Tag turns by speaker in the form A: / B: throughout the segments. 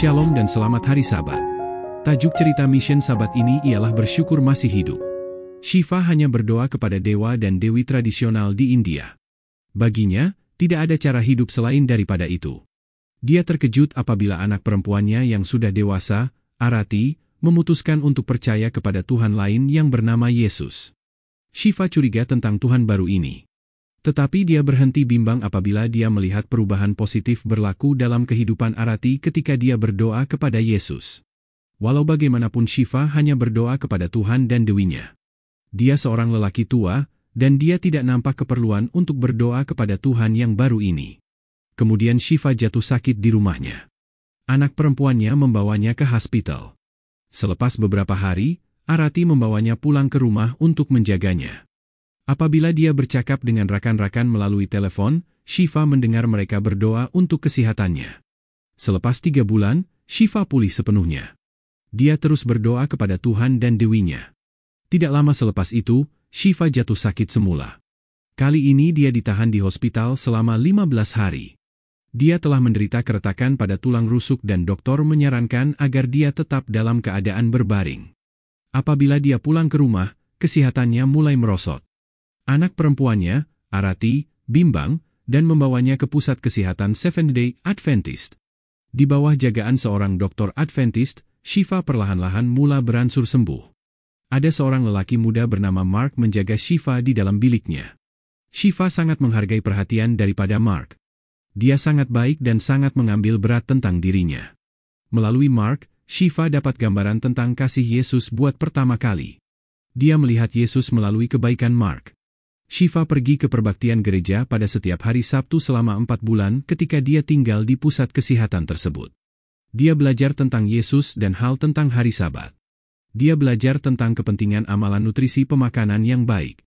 A: Shalom dan selamat hari Sabat. Tajuk cerita Mission Sabat ini ialah bersyukur masih hidup. Shiva hanya berdoa kepada dewa dan dewi tradisional di India. Baginya, tidak ada cara hidup selain daripada itu. Dia terkejut apabila anak perempuannya yang sudah dewasa, Arati, memutuskan untuk percaya kepada Tuhan lain yang bernama Yesus. Shiva curiga tentang Tuhan baru ini. Tetapi dia berhenti bimbang apabila dia melihat perubahan positif berlaku dalam kehidupan Arati ketika dia berdoa kepada Yesus. Walau bagaimanapun Shiva hanya berdoa kepada Tuhan dan dewinya. Dia seorang lelaki tua, dan dia tidak nampak keperluan untuk berdoa kepada Tuhan yang baru ini. Kemudian Shiva jatuh sakit di rumahnya. Anak perempuannya membawanya ke hospital. Selepas beberapa hari, Arati membawanya pulang ke rumah untuk menjaganya. Apabila dia bercakap dengan rakan-rakan melalui telepon, Shiva mendengar mereka berdoa untuk kesehatannya. Selepas 3 bulan, Shiva pulih sepenuhnya. Dia terus berdoa kepada Tuhan dan dewinya. Tidak lama selepas itu, Shiva jatuh sakit semula. Kali ini dia ditahan di hospital selama 15 hari. Dia telah menderita keretakan pada tulang rusuk dan dokter menyarankan agar dia tetap dalam keadaan berbaring. Apabila dia pulang ke rumah, kesehatannya mulai merosot. Anak perempuannya, Arati, bimbang, dan membawanya ke pusat kesehatan Seventh-day Adventist. Di bawah jagaan seorang dokter Adventist, Shiva perlahan-lahan mula beransur sembuh. Ada seorang lelaki muda bernama Mark menjaga Shiva di dalam biliknya. Shiva sangat menghargai perhatian daripada Mark. Dia sangat baik dan sangat mengambil berat tentang dirinya. Melalui Mark, Shiva dapat gambaran tentang kasih Yesus buat pertama kali. Dia melihat Yesus melalui kebaikan Mark. Shiva pergi ke perbaktian gereja pada setiap hari Sabtu selama 4 bulan ketika dia tinggal di pusat kesehatan tersebut. Dia belajar tentang Yesus dan hal tentang hari Sabat. Dia belajar tentang kepentingan amalan nutrisi pemakanan yang baik.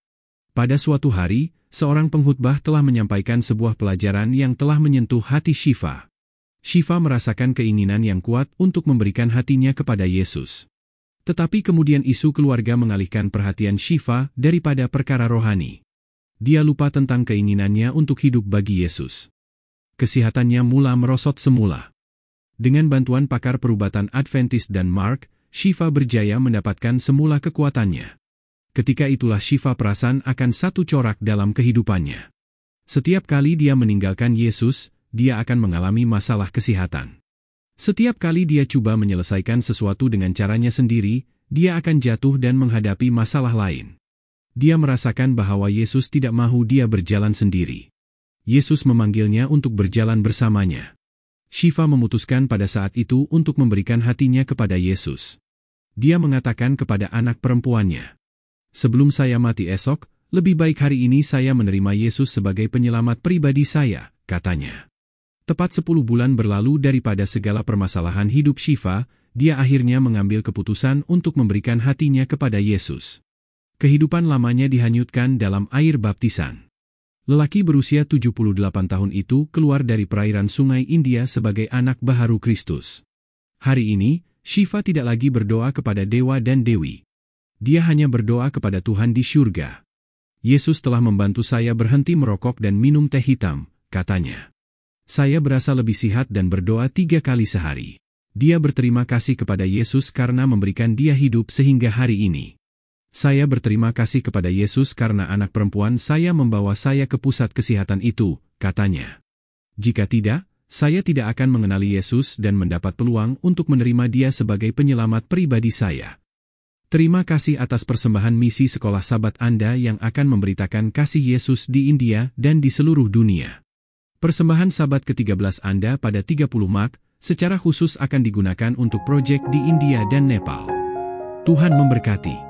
A: Pada suatu hari, seorang pengkhotbah telah menyampaikan sebuah pelajaran yang telah menyentuh hati Shiva. Shiva merasakan keinginan yang kuat untuk memberikan hatinya kepada Yesus. Tetapi kemudian isu keluarga mengalihkan perhatian Shiva daripada perkara rohani. Dia lupa tentang keinginannya untuk hidup bagi Yesus. Kesehatannya mula merosot semula. Dengan bantuan pakar perubatan Adventist dan Mark, Shiva berjaya mendapatkan semula kekuatannya. Ketika itulah Shiva perasan akan satu corak dalam kehidupannya. Setiap kali dia meninggalkan Yesus, dia akan mengalami masalah kesehatan. Setiap kali dia coba menyelesaikan sesuatu dengan caranya sendiri, dia akan jatuh dan menghadapi masalah lain. Dia merasakan bahwa Yesus tidak mahu dia berjalan sendiri. Yesus memanggilnya untuk berjalan bersamanya. Shiva memutuskan pada saat itu untuk memberikan hatinya kepada Yesus. Dia mengatakan kepada anak perempuannya, "Sebelum saya mati esok, lebih baik hari ini saya menerima Yesus sebagai penyelamat pribadi saya," katanya. Tepat 10 bulan berlalu daripada segala permasalahan hidup Shiva, dia akhirnya mengambil keputusan untuk memberikan hatinya kepada Yesus. Kehidupan lamanya dihanyutkan dalam air baptisan. Lelaki berusia 78 tahun itu keluar dari perairan sungai India sebagai anak baharu Kristus. Hari ini, Shiva tidak lagi berdoa kepada dewa dan dewi. Dia hanya berdoa kepada Tuhan di syurga. Yesus telah membantu saya berhenti merokok dan minum teh hitam, katanya. Saya berasa lebih sehat dan berdoa 3 kali sehari. Dia berterima kasih kepada Yesus karena memberikan dia hidup sehingga hari ini. Saya berterima kasih kepada Yesus karena anak perempuan saya membawa saya ke pusat kesehatan itu, katanya. Jika tidak, saya tidak akan mengenali Yesus dan mendapat peluang untuk menerima dia sebagai penyelamat pribadi saya. Terima kasih atas persembahan misi sekolah Sabat Anda yang akan memberitakan kasih Yesus di India dan di seluruh dunia. Persembahan Sabat ke-13 Anda pada 30 Maret secara khusus akan digunakan untuk proyek di India dan Nepal. Tuhan memberkati.